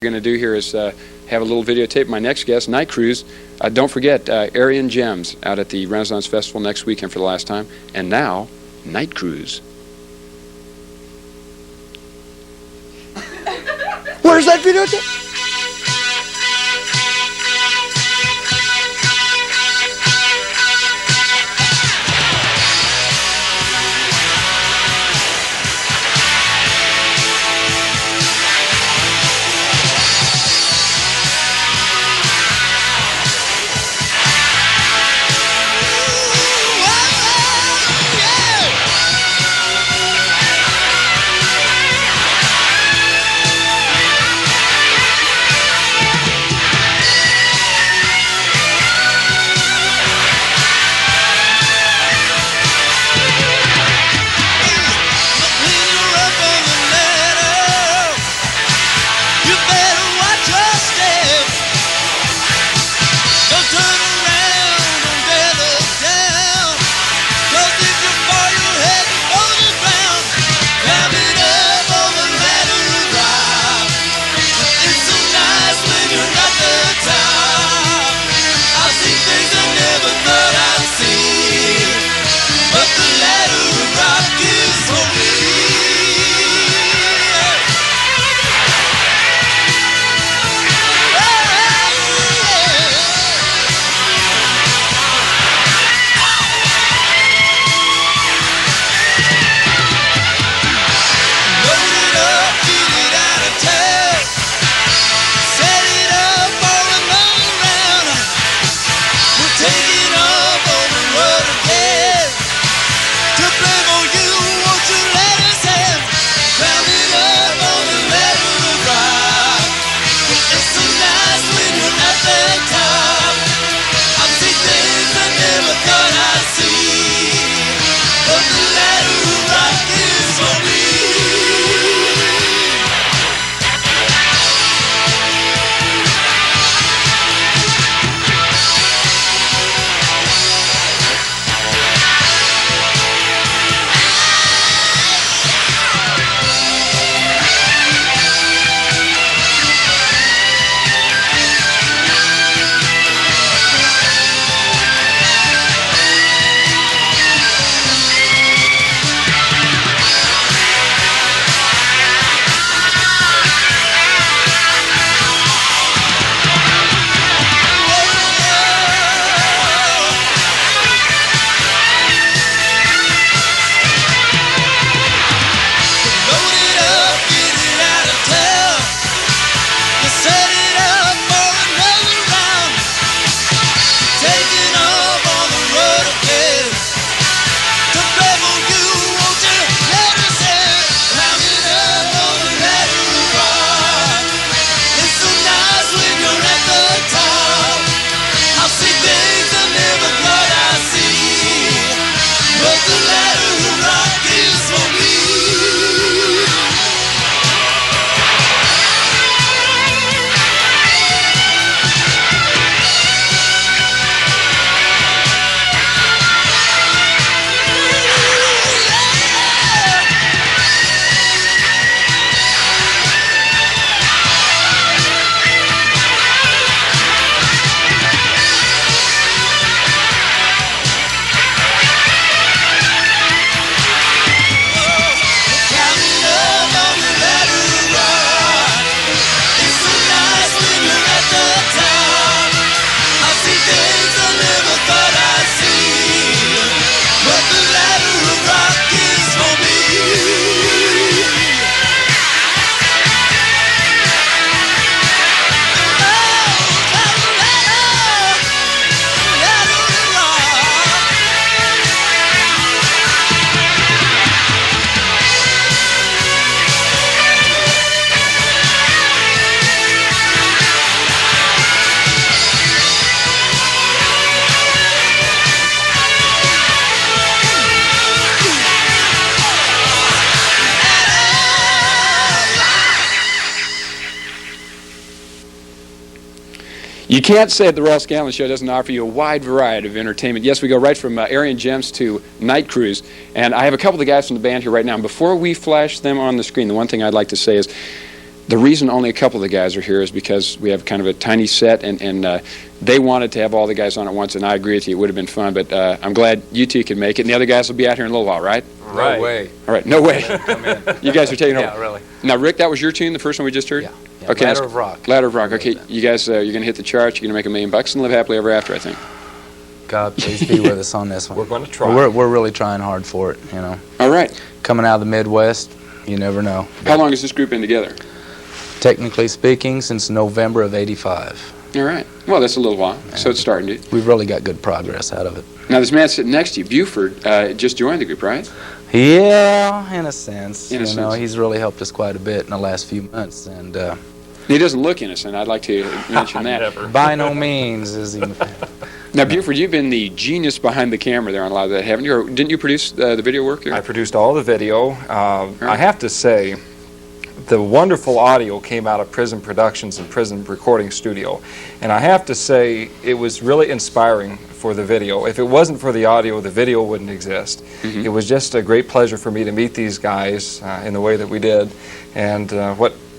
Going to do here is have a little videotape of my next guest, Night Cruise. Don't forget Aryan Gems out at the Renaissance Festival next weekend for the last time. And now, Night Cruise. Where's that videotape? You can't say that the Royal Scanlion Show doesn't offer you a wide variety of entertainment. Yes, we go right from Aryan Gems to Night Cruise. And I have a couple of the guys from the band here right now. And before we flash them on the screen, the one thing I'd like to say is The reason only a couple of the guys are here is because we have kind of a tiny set, and they wanted to have all the guys on at once, and I agree with you, it would have been fun, but I'm glad you two can make it, and the other guys will be out here in a little while, right? Right. No way. All right, no way. Come in. You guys are taking over. Yeah, really. Now, Rick, that was your tune, the first one we just heard? Yeah. Okay. Ladder of Rock. Ladder of Rock. Okay, you guys, you're going to hit the charts, you're going to make $1 million and live happily ever after, I think. God, please be with us on this one. We're going to try. We're really trying hard for it, you know. All right. Coming out of the Midwest, you never know. How long has this group been together? Technically speaking, since November of '85. All right. Well, that's a little while, so it's starting to. We've really got good progress out of it. Now, this man sitting next to you, Buford, just joined the group, right? Yeah, in a sense. In a you know, sense. he's really helped us quite a bit in the last few months, and He doesn't look innocent. I'd like to mention that. Never. by no means is he. Now, Buford, you've been the genius behind the camera there on a lot of that, haven't you? Or didn't you produce the video work there? I produced all the video. I have to say, the wonderful audio came out of Prism Productions and Prism Recording Studio. And I have to say, it was really inspiring for the video. If it wasn't for the audio, the video wouldn't exist. Mm-hmm. It was just a great pleasure for me to meet these guys in the way that we did. And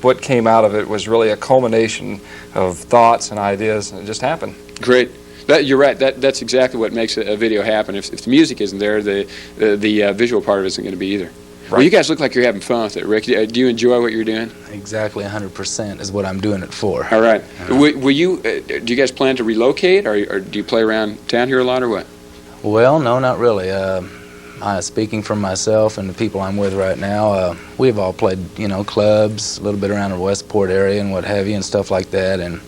what came out of it was really a culmination of thoughts and ideas, and it just happened. Great. You're right. That's exactly what makes a video happen. If the music isn't there, the visual part of it isn't going to be either. Well, Right. you guys look like you're having fun with it, Rick. Do you enjoy what you're doing? Exactly 100% is what I'm doing it for. All right. Will you? Do you guys plan to relocate, or do you play around town here a lot, or what? Well, no, not really. Speaking for myself and the people I'm with right now, we've all played, you know, clubs, a little bit around the Westport area and what have you and stuff like that. And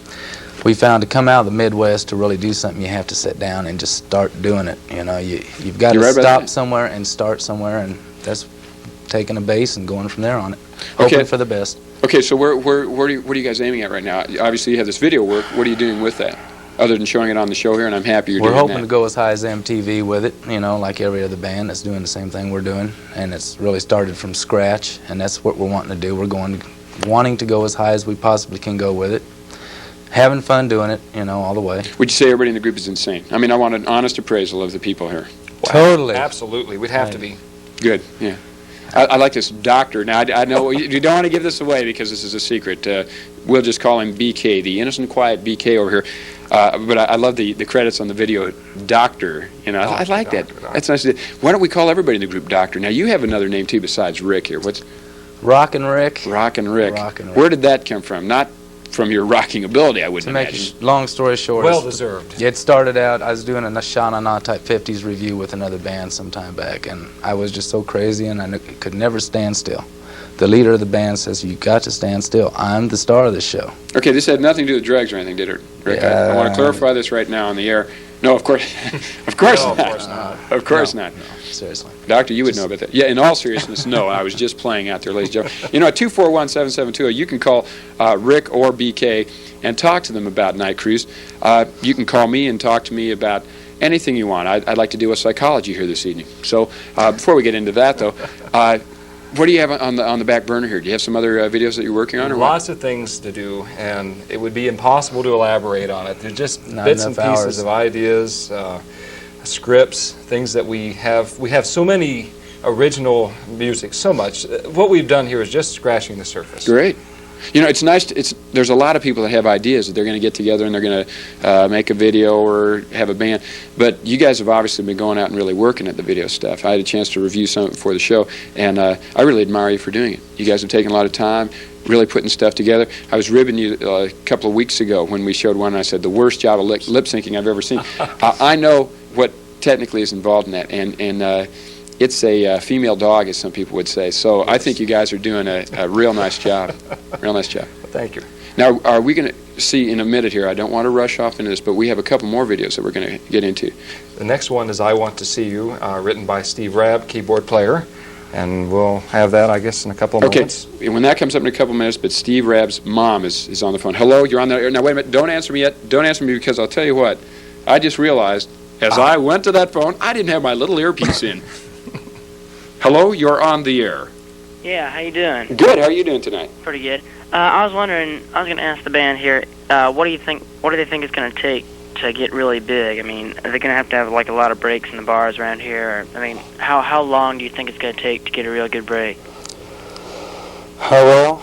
we found to come out of the Midwest to really do something, you have to sit down and just start doing it. You know, you've got You're to right about stop that. somewhere and start somewhere, and that's taking a base and going from there on it. Okay. Hoping for the best. Okay, so what are you guys aiming at right now? Obviously, you have this video work. What are you doing with that, other than showing it on the show here? And I'm happy you're We're doing hoping that. to go as high as MTV with it, you know, like every other band that's doing the same thing we're doing. And it's really started from scratch, and that's what we're wanting to do. We're wanting to go as high as we possibly can go with it. Having fun doing it, you know, all the way. Would you say everybody in the group is insane? I mean, I want an honest appraisal of the people here. Totally. Absolutely. We'd have to be. Good, yeah. I like this doctor. Now, I know you don't want to give this away because this is a secret. We'll just call him BK, the innocent, quiet BK over here. But I love the credits on the video, Doctor. You know, I like that. Doctor. That's nice. Why don't we call everybody in the group Doctor? Now, you have another name, too, besides Rick here. What's Rockin' Rick. Rockin' Rick? Rockin' Rick. Where did that come from? Not from your rocking ability, I wouldn't To make imagine. a long story short, Well deserved. it started out, I was doing a Shana Na Type 50s review with another band some time back, and I was just so crazy, and I could never stand still. The leader of the band says, you got to stand still. I'm the star of this show. Okay, this had nothing to do with drugs or anything, did it, Rick? I want to clarify this right now on the air. No, of course, of course No, not. of course not. Of course not. No, seriously. Doctor, you would know about that. Yeah, in all seriousness, no. I was just playing out there, ladies and gentlemen. You know, at 241-7720, you can call Rick or BK and talk to them about Night Cruise. You can call me and talk to me about anything you want. I'd like to do a psychology here this evening. So before we get into that, though, what do you have on the back burner here? Do you have some other videos that you're working on, or what? Lots of things to do, and it would be impossible to elaborate on it. They're just Not bits and enough pieces hours. of ideas, scripts, things that we have. We have so many original music, so much. What we've done here is just scratching the surface. Great. You know, it's nice. There's a lot of people that have ideas that they're going to get together and they're going to make a video or have a band. But you guys have obviously been going out and really working at the video stuff. I had a chance to review some before the show, and I really admire you for doing it. You guys have taken a lot of time, really putting stuff together. I was ribbing you a couple of weeks ago when we showed one, and I said, the worst job of lip syncing I've ever seen. I know what technically is involved in that, and it's a female dog, as some people would say. So yes. I think you guys are doing a real nice job. Real nice job. Thank you. Now, are we going to see in a minute here, I don't want to rush off into this, but we have a couple more videos that we're going to get into. The next one is I Want to See You, written by Steve Rabb, keyboard player. And we'll have that, I guess, in a couple of moments. Okay, when that comes up in a couple of minutes, but Steve Rabb's mom is on the phone. Hello, you're on the air. Now, wait a minute. Don't answer me yet. Don't answer me, because I'll tell you what. I just realized, as I went to that phone, I didn't have my little earpiece in. Hello, you're on the air. Yeah, how you doing? Good. How are you doing tonight? Pretty good. I was wondering, I was going to ask the band here, what do they think it's going to take to get really big? I mean, are they going to have like a lot of breaks in the bars around here? Or, I mean, how long do you think it's going to take to get a real good break? Oh, well,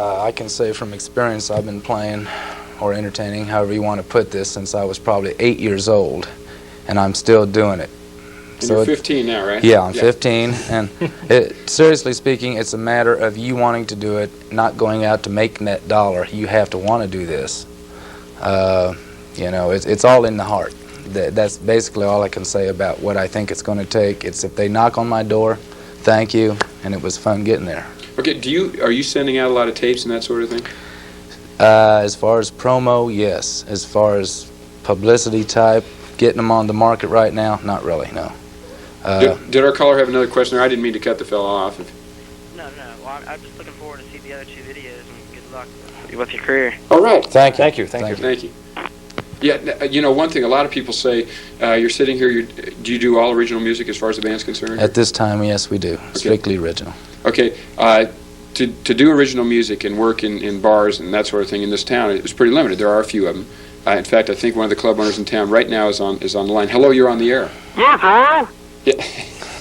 I can say from experience I've been playing or entertaining, however you want to put this, since I was probably 8 years old, and I'm still doing it. And you're 15 now, right? Yeah, I'm 15, and seriously speaking, it's a matter of you wanting to do it, not going out to make that dollar. You have to want to do this. You know, it's all in the heart. That's basically all I can say about what I think it's going to take. It's if they knock on my door, thank you, and it was fun getting there. Okay, are you sending out a lot of tapes and that sort of thing? As far as promo, yes. As far as publicity type, getting them on the market right now, not really, no. Did our caller have another question? I didn't mean to cut the fellow off. No. Well, I'm just looking forward to see the other 2 videos, and good luck with your career. All right. Thank you. Thank you. Yeah, you know, one thing a lot of people say, you're sitting here, do you do all original music as far as the band's concerned? At this time, yes, we do. Strictly original. Okay, to do original music and work in bars and that sort of thing in this town, it's pretty limited. There are a few of them. In fact, I think one of the club owners in town right now is on the line. Hello, you're on the air. Yes, hello? Yeah.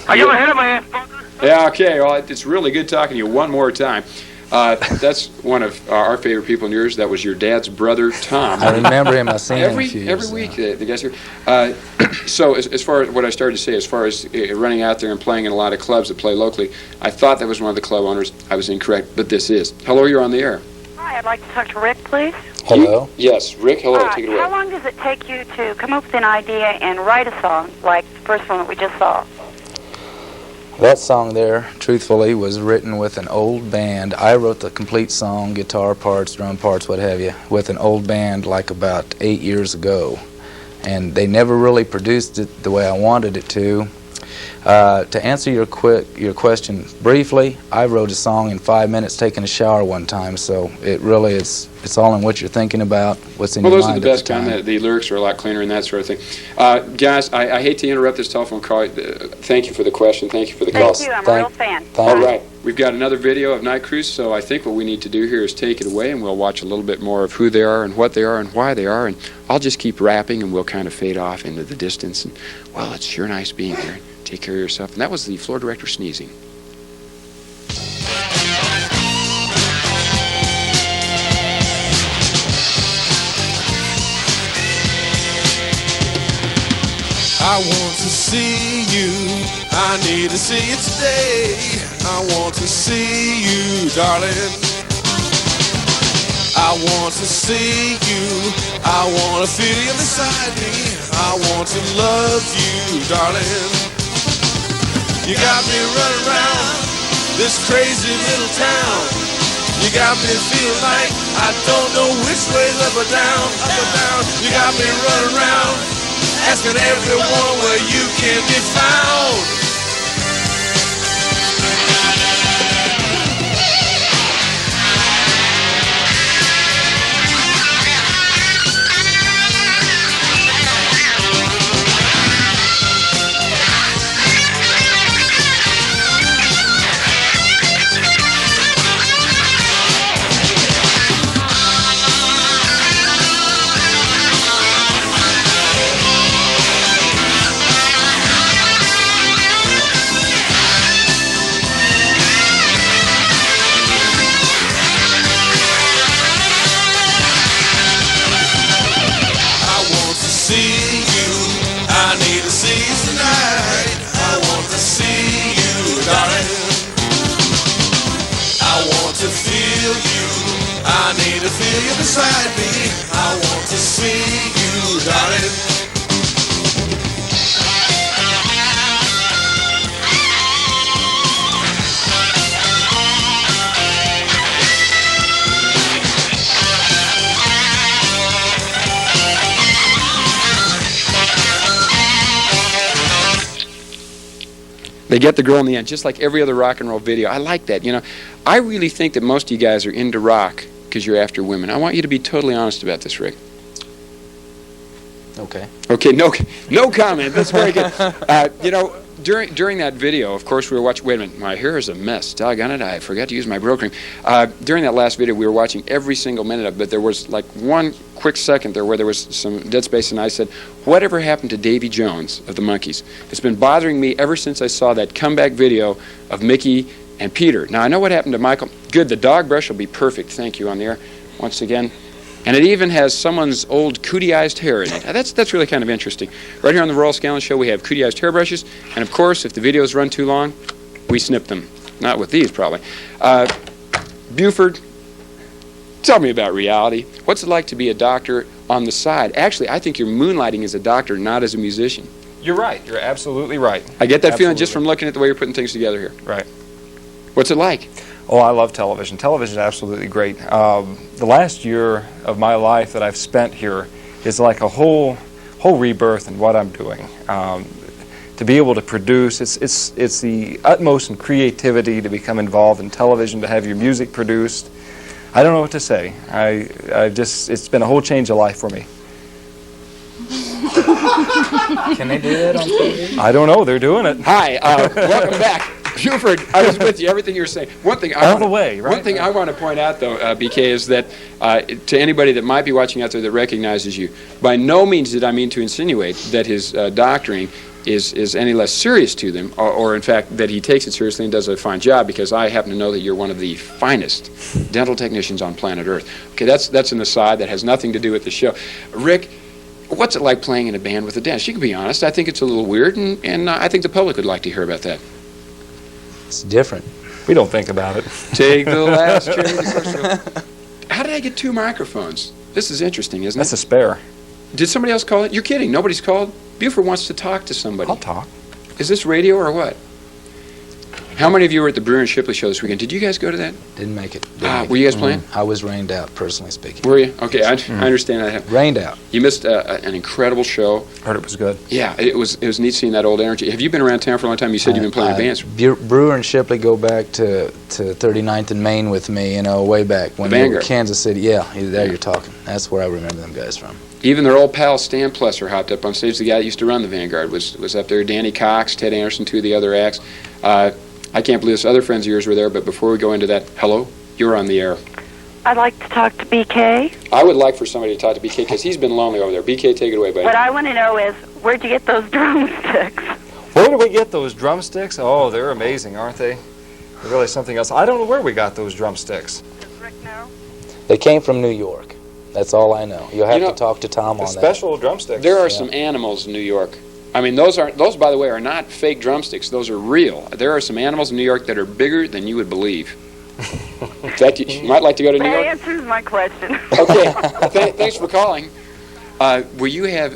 Are you ahead of my ass, fucker? Yeah, okay, well, it's really good talking to you one more time. That's one of our favorite people in yours. That was your dad's brother, Tom. I remember him. I've seen him a few years every week, the guys here. So as far as what I started to say, as far as running out there and playing in a lot of clubs that play locally, I thought that was one of the club owners. I was incorrect, but this is. Hello, you're on the air. Hi, I'd like to talk to Rick, please. Hello? Yes, Rick, hello, take it away. How long does it take you to come up with an idea and write a song like the first one that we just saw? That song there, truthfully, was written with an old band. I wrote the complete song, guitar parts, drum parts, what have you, with an old band like about 8 years ago. And they never really produced it the way I wanted it to. To answer your question briefly, I wrote a song in 5 minutes taking a shower one time, so it really it's all in what you're thinking about, what's in your mind. Well, those are the best kind. The lyrics are a lot cleaner and that sort of thing. Guys, I hate to interrupt this telephone call. Thank you for the question. Thank you for the call. Thank you. I'm a real fan. All right. We've got another video of Night Cruise, so I think what we need to do here is take it away, and we'll watch a little bit more of who they are and what they are and why they are, and I'll just keep rapping, and we'll kind of fade off into the distance. And, well, it's sure nice being here. Take care of yourself. And that was the floor director sneezing. I want to see you, I need to see you today. I want to see you, darling. I want to see you, I want to feel you beside me. I want to love you, darling. You got me running around this crazy little town. You got me feeling like I don't know which way's up or down, up or down. You got me running around asking everyone where you can be found. I need to feel you beside me. I want to see you, darling. They get the girl in the end, just like every other rock and roll video. I like that. You know, I really think that most of you guys are into rock because you're after women. I want you to be totally honest about this, Rick. Okay. Okay, no comment. That's very good. You know, during that video, of course, we were watching. Wait a minute, my hair is a mess. Doggone it, I forgot to use my Bro Cream. During that last video, we were watching every single minute of it, but there was like one quick second there where there was some dead space, and I said, whatever happened to Davy Jones of the Monkees? It's been bothering me ever since I saw that comeback video of Mickey and Peter. Now, I know what happened to Michael. Good, the dog brush will be perfect. Thank you on there once again. And it even has someone's old cootie-ized hair in it. Now, that's really kind of interesting. Right here on the Royal Scanlion Show, we have cootie-ized hairbrushes. And, of course, if the videos run too long, we snip them. Not with these, probably. Buford, tell me about reality. What's it like to be a doctor on the side? Actually, I think you're moonlighting as a doctor, not as a musician. You're right. You're absolutely right. I get that feeling just from looking at the way you're putting things together here. Right. What's it like? Oh, I love television. Television is absolutely great. The last year of my life that I've spent here is like a whole rebirth in what I'm doing. To be able to produce, it's the utmost in creativity to become involved in television, to have your music produced. I don't know what to say. It's been a whole change of life for me. Can they do that on TV? I don't know. They're doing it. Hi, welcome back. Buford, I was with you, everything you're saying. One thing I want to point out, though, BK, is that to anybody that might be watching out there that recognizes you, by no means did I mean to insinuate that his doctoring is any less serious to them, or in fact that he takes it seriously and does a fine job, because I happen to know that you're one of the finest dental technicians on planet Earth. Okay, that's an aside that has nothing to do with the show. Rick, what's it like playing in a band with a dentist? You can be honest. I think it's a little weird, and I think the public would like to hear about that. It's different. We don't think about it. Take the last train. How did I get 2 microphones? This is interesting, isn't it? That's a spare. Did somebody else call it? You're kidding. Nobody's called. Buford wants to talk to somebody. I'll talk. Is this radio or what? How many of you were at the Brewer and Shipley show this weekend? Did you guys go to that? Didn't make it. Were you guys playing? I was rained out, personally speaking. Were you? Okay, I understand that. Rained out. You missed an incredible show. Heard it was good. Yeah, it was neat seeing that old energy. Have you been around town for a long time? You said you've been playing in bands. Brewer and Shipley go back to 39th and Main with me, way back when they were Kansas City. Yeah, there you're talking. That's where I remember them guys from. Even their old pal Stan Plesser hopped up on stage. The guy that used to run the Vanguard was up there. Danny Cox, Ted Anderson, 2 of the other acts. I can't believe this. Other friends of yours were there, but before we go into that, hello, you're on the air. I'd like to talk to BK. I would like for somebody to talk to BK because he's been lonely over there. BK, take it away, buddy. What I want to know is, where'd you get those drumsticks? Where did we get those drumsticks? Oh, they're amazing, aren't they? They're really something else. I don't know where we got those drumsticks. Does Rick know? They came from New York. That's all I know. You'll have to talk to Tom on that. Special drumsticks. There are some animals in New York. I mean, those, by the way, are not fake drumsticks. Those are real. There are some animals in New York that are bigger than you would believe. In fact, you might like to go to New York. That answers my question. Okay. Thanks for calling. Will you have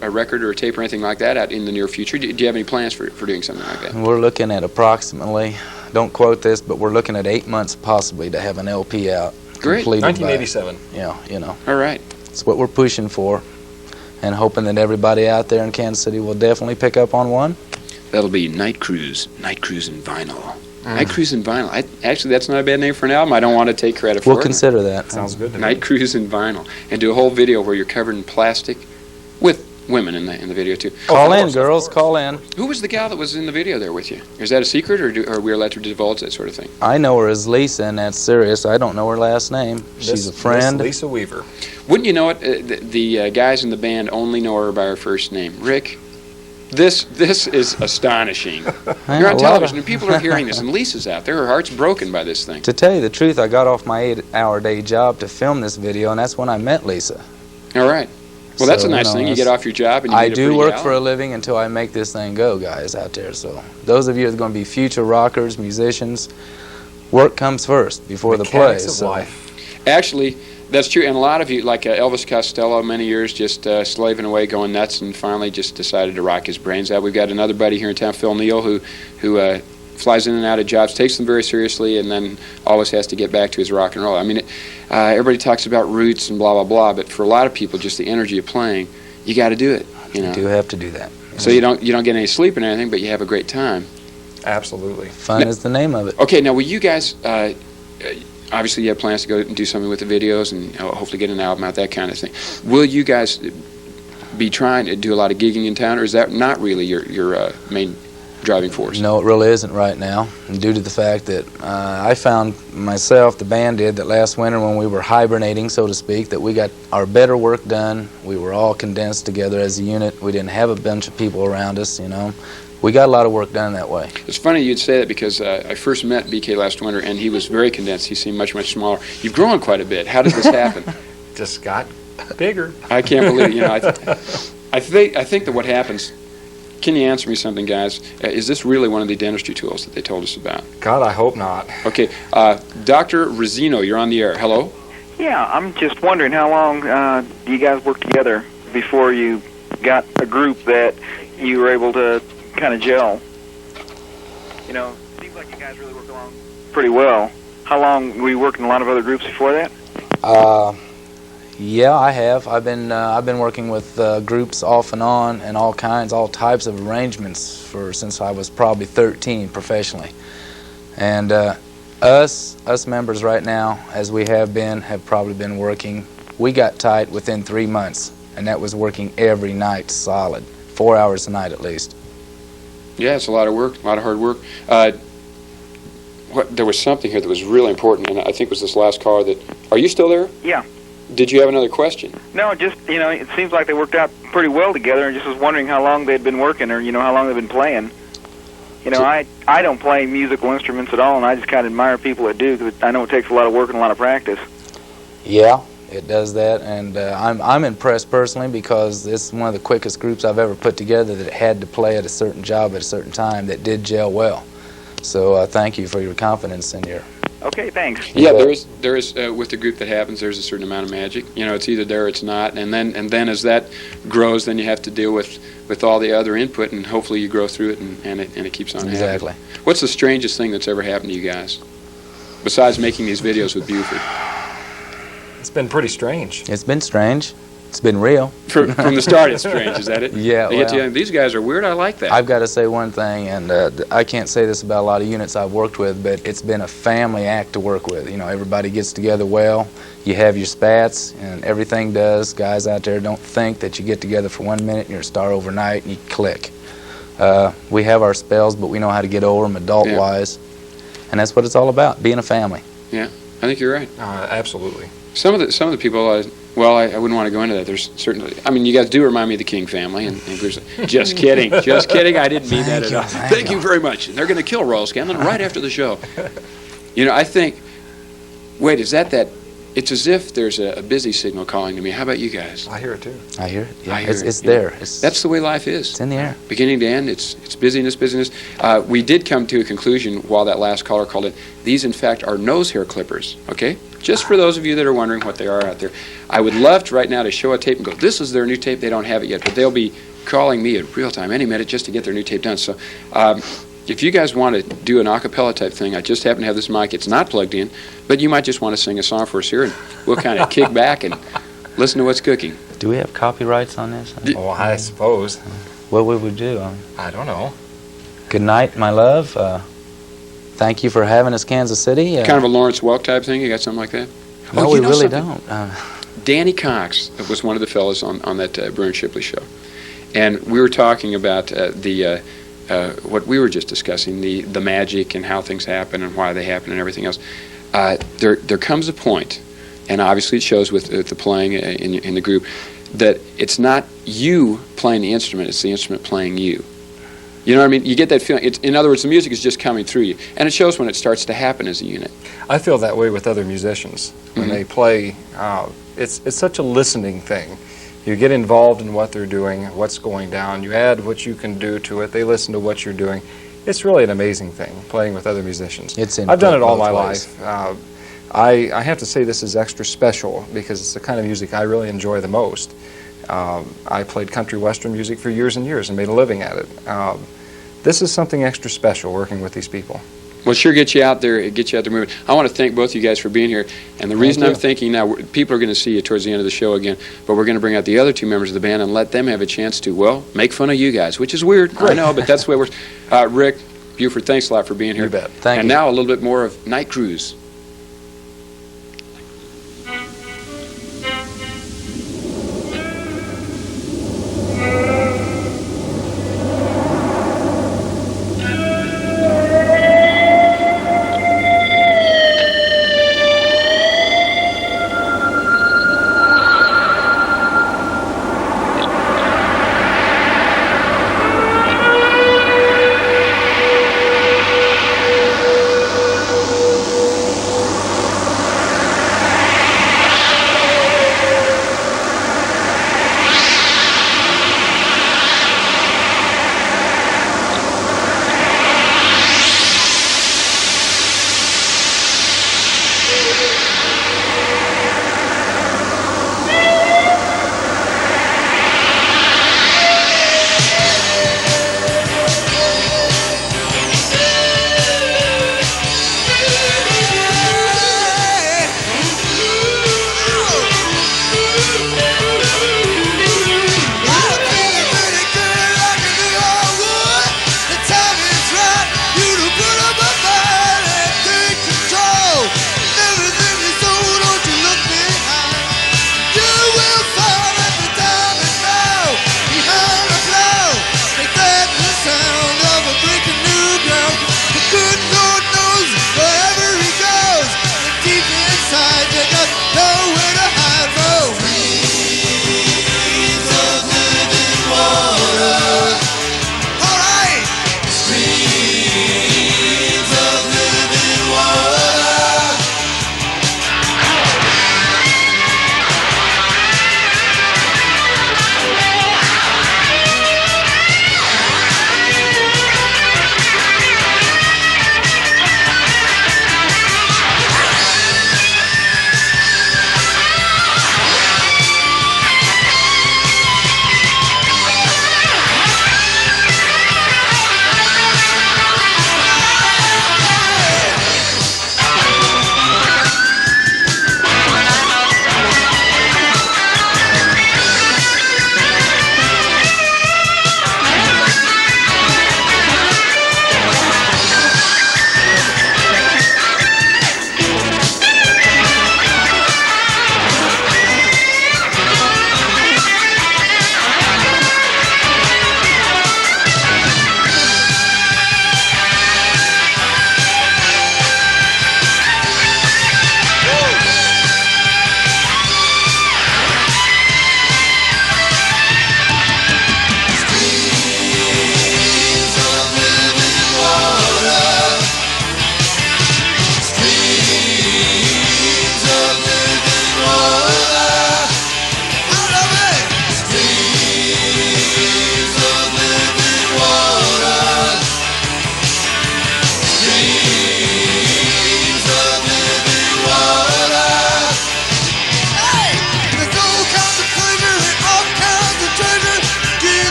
a record or a tape or anything like that out in the near future? Do you have any plans for doing something like that? We're looking at approximately, don't quote this, but we're looking at 8 months possibly to have an LP out. Great. 1987. Yeah, All right. It's what we're pushing for, and hoping that everybody out there in Kansas City will definitely pick up on one. That'll be Night Cruise in Vinyl. Night Cruise in Vinyl. Actually, that's not a bad name for an album. I don't want to take credit for it. We'll consider that. Sounds good to me. Night Cruise in Vinyl. And do a whole video where you're covered in plastic with women in the video, too. Call in, girls. Call in. Who was the gal that was in the video there with you? Is that a secret, or are we allowed to divulge that sort of thing? I know her as Lisa, and that's serious. I don't know her last name. She's a friend. Lisa Weaver. Wouldn't you know it? The guys in the band only know her by her first name. Rick, this is astonishing. You're on television, and people are hearing this, and Lisa's out there. Her heart's broken by this thing. To tell you the truth, I got off my 8-hour day job to film this video, and that's when I met Lisa. All right. Well, that's a nice thing. You get off your job and you I meet a do pretty work gal. for a living until I make this thing go, guys, out there. So those of you that are going to be future rockers, musicians, work comes first before the play. Mechanics of life. Actually, that's true. And a lot of you, like Elvis Costello, many years just slaving away, going nuts, and finally just decided to rock his brains out. We've got another buddy here in town, Phil Neal, who flies in and out of jobs, takes them very seriously, and then always has to get back to his rock and roll. I mean, everybody talks about roots and blah, blah, blah, but for a lot of people, just the energy of playing, you got to do it. You do have to do that. So you don't get any sleep or anything, but you have a great time. Absolutely. Fun is the name of it. Okay, now will you guys, obviously you have plans to go and do something with the videos and hopefully get an album out, that kind of thing. Will you guys be trying to do a lot of gigging in town, or is that not really your main driving force? No, it really isn't right now, and due to the fact that I found myself, the band did, that last winter when we were hibernating, so to speak, that we got our better work done. We were all condensed together as a unit. We didn't have a bunch of people around us, We got a lot of work done that way. It's funny you'd say that because I first met BK last winter, and he was very condensed. He seemed much, much smaller. You've grown quite a bit. How did this happen? Just got bigger. I can't believe it. You know, I think that what happens. Can you answer me something, guys? Is this really one of the dentistry tools that they told us about? God, I hope not. Okay, Dr. Rizzino, you're on the air. Hello. Yeah, I'm just wondering how long do you guys work together before you got a group that you were able to kind of gel? You know, it seems like you guys really work along pretty well. How long were you working in a lot of other groups before that? Yeah, I have. I've been working with groups off and on, and all types of arrangements since I was probably 13 professionally. And us members right now, as we have probably been working. We got tight within 3 months, and that was working every night solid, 4 hours a night at least. Yeah, it's a lot of work, a lot of hard work. There was something here that was really important, and I think it was this last caller that... Are you still there? Yeah. Did you have another question? No, just, you know, it seems like they worked out pretty well together, and just was wondering how long they'd been working, or, you know, how long they've been playing. You know, I don't play musical instruments at all, and I just kind of admire people that do, because I know it takes a lot of work and a lot of practice. Yeah, it does that, and I'm impressed personally because it's one of the quickest groups I've ever put together that had to play at a certain job at a certain time that did gel well. So thank you for your confidence in your... Okay, thanks. Yeah, there is with the group that happens, there's a certain amount of magic. You know, it's either there or it's not, and then as that grows, then you have to deal with all the other input, and hopefully you grow through it, and it keeps on Exactly. happening. What's the strangest thing that's ever happened to you guys, besides making these videos with Buford? It's been pretty strange. It's been strange. It's been real. From the start, it's strange. Is that it? Yeah. They get to, these guys are weird. I like that. I've got to say one thing, and I can't say this about a lot of units I've worked with, but it's been a family act to work with. You know, everybody gets together well. You have your spats, and everything does. Guys out there, don't think that you get together for 1 minute and you're a star overnight and you click. We have our spells, but we know how to get over them adult-wise, and that's what it's all about, being a family. Yeah, I think you're right. Absolutely. Some of the people, well, I wouldn't want to go into that. There's certainly, I mean, you guys do remind me of the King family, and just kidding, just kidding. I didn't mean that at all. Thank you very much. And they're going to kill Royal Scanlion right after the show. You know, I think, wait, is that? It's as if there's a busy signal calling to me. How about you guys? I hear it too. I hear it. Yeah, I hear it's it. there. That's the way life is. It's in the air. Beginning to end, it's busyness. We did come to a conclusion while that last caller called in. These, in fact, are nose hair clippers, okay? Just for those of you that are wondering what they are out there. I would love to right now to show a tape and go, this is their new tape. They don't have it yet, but they'll be calling me in real time any minute just to get their new tape done. So if you guys want to do an a cappella type thing, I just happen to have this mic. It's not plugged in, but you might just want to sing a song for us here, and we'll kind of kick back and listen to what's cooking. Do we have copyrights on this? Oh, I suppose. What would we do? I don't know. Good night, my love. Thank you for having us, Kansas City. Kind of a Lawrence Welk type thing? You got something like that? No, we really don't. Danny Cox was one of the fellows on that Bruin Shipley show. And we were talking about what we were just discussing, the magic and how things happen and why they happen and everything else. There comes a point, and obviously it shows with the playing in the group, that it's not you playing the instrument, it's the instrument playing you. You know what I mean? You get that feeling. In other words, the music is just coming through you. And it shows when it starts to happen as a unit. I feel that way with other musicians. When they play, it's such a listening thing. You get involved in what they're doing, what's going down. You add what you can do to it. They listen to what you're doing. It's really an amazing thing, playing with other musicians. I've done it all my life. I have to say this is extra special because it's the kind of music I really enjoy the most. I played country western music for years and years and made a living at it. This is something extra special, working with these people. Well, sure gets you out there, moving. I want to thank both of you guys for being here. And the reason I'm thinking now, people are going to see you towards the end of the show again, but we're going to bring out the other two members of the band and let them have a chance to, well, make fun of you guys, which is weird. I know, but that's the way it works. Rick, Buford, thanks a lot for being here. You bet. Thank you. And now a little bit more of Night Cruise.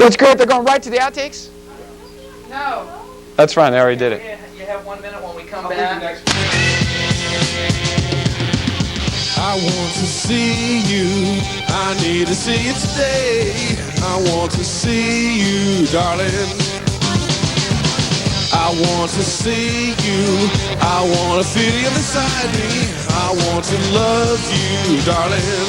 That's great. They're going right to the outtakes? No. That's fine. They already did it. You have 1 minute when we come back. I want to see you. I need to see you today. I want to see you, darling. I want to see you. I want to feel you beside me. I want to love you, darling.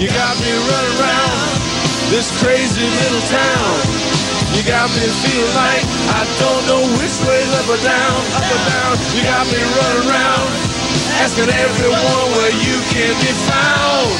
You got me running around this crazy little town. You got me feeling like I don't know which way's up or down, up or down. You got me running around, asking everyone where you can be found.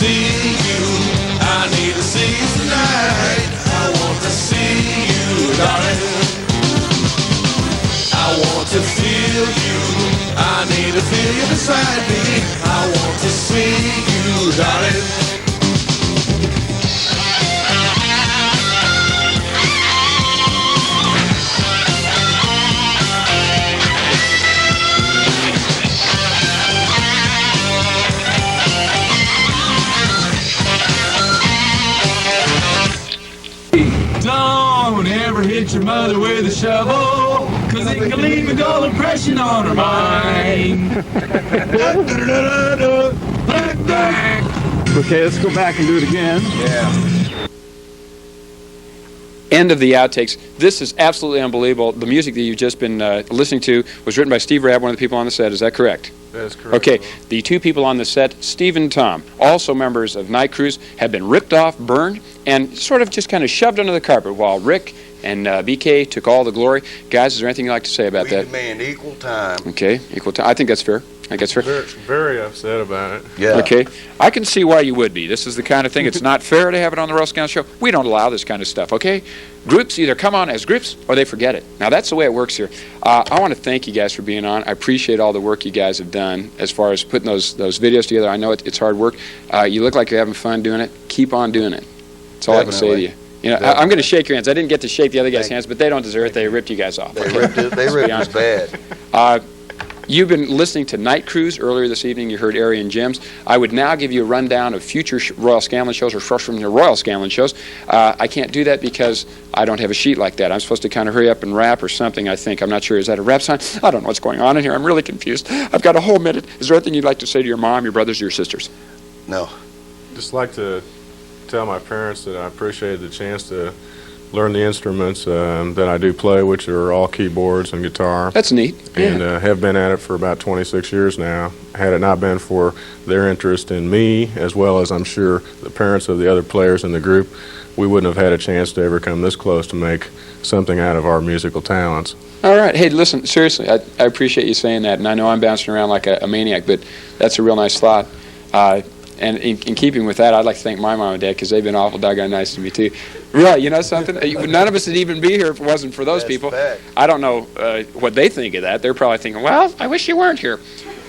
See you, I need to see you tonight. I want to see you, darling. I want to feel you, I need to feel you beside me. I want to see you, darling. Don't ever hit your mother with a shovel, cause it can leave a dull impression on her mind. Okay, let's go back and do it again. Yeah. End of the outtakes. This is absolutely unbelievable. The music that you've just been listening to was written by Steve Rabb, one of the people on the set. Is that correct? That is correct. Okay. The two people on the set, Steve and Tom, also members of Night Cruise, have been ripped off, burned, and sort of just kind of shoved under the carpet while Rick and BK took all the glory. Guys, is there anything you'd like to say about that? We demand equal time. Okay, equal time. I think that's fair. I think that's fair. Very upset about it. Yeah. Okay. I can see why you would be. This is the kind of thing, it's not fair to have it on the Royal Scout Show. We don't allow this kind of stuff, okay? Groups either come on as groups or they forget it. Now, that's the way it works here. I want to thank you guys for being on. I appreciate all the work you guys have done as far as putting those videos together. I know it's hard work. You look like you're having fun doing it. Keep on doing it. That's all I can say to you. You know, I'm going to shake your hands. I didn't get to shake the other guys' hands, but they don't deserve it. They ripped you guys off. They ripped us bad. You've been listening to Night Cruise earlier this evening. You heard Ari and Jim's. I would now give you a rundown of future Royal Scanlion shows or fresh from the Royal Scanlion shows. I can't do that because I don't have a sheet like that. I'm supposed to kind of hurry up and rap or something, I think. I'm not sure. Is that a rap sign? I don't know what's going on in here. I'm really confused. I've got a whole minute. Is there anything you'd like to say to your mom, your brothers, or your sisters? No. Just like to tell my parents that I appreciated the chance to learn the instruments that I do play, which are all keyboards and guitar. That's neat. And have been at it for about 26 years now. Had it not been for their interest in me, as well as I'm sure the parents of the other players in the group, we wouldn't have had a chance to ever come this close to make something out of our musical talents. All right. Hey, listen, seriously, I appreciate you saying that, and I know I'm bouncing around like a maniac, but that's a real nice thought. And in keeping with that, I'd like to thank my mom and dad because they've been awful doggone nice to me, too. Right, you know something? None of us would even be here if it wasn't for those people. Fact. I don't know what they think of that. They're probably thinking, well, I wish you weren't here.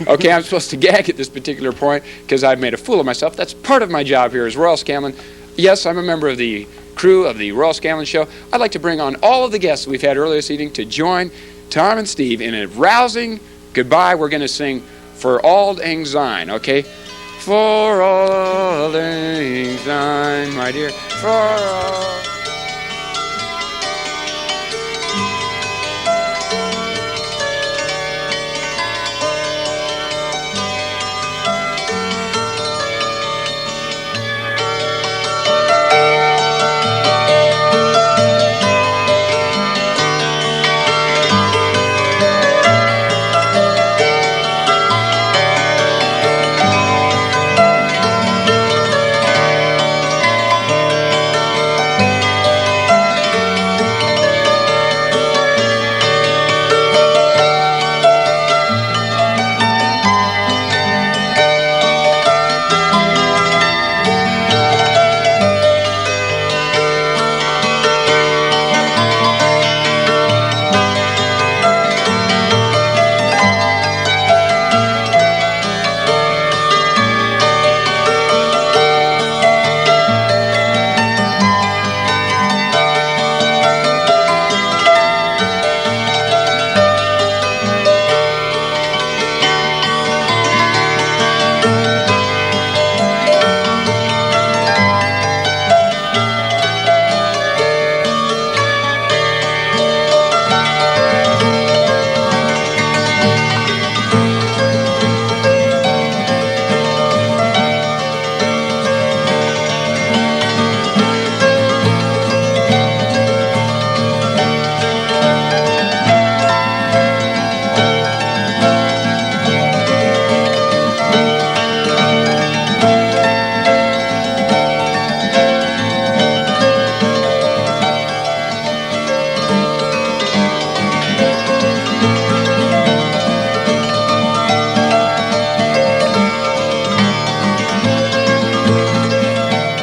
Okay, I'm supposed to gag at this particular point because I've made a fool of myself. That's part of my job here as Royal Scanlion. Yes, I'm a member of the crew of the Royal Scanlion Show. I'd like to bring on all of the guests we've had earlier this evening to join Tom and Steve in a rousing goodbye. We're going to sing For Auld Lang Syne, okay? For Auld Lang Syne, my dear, for all...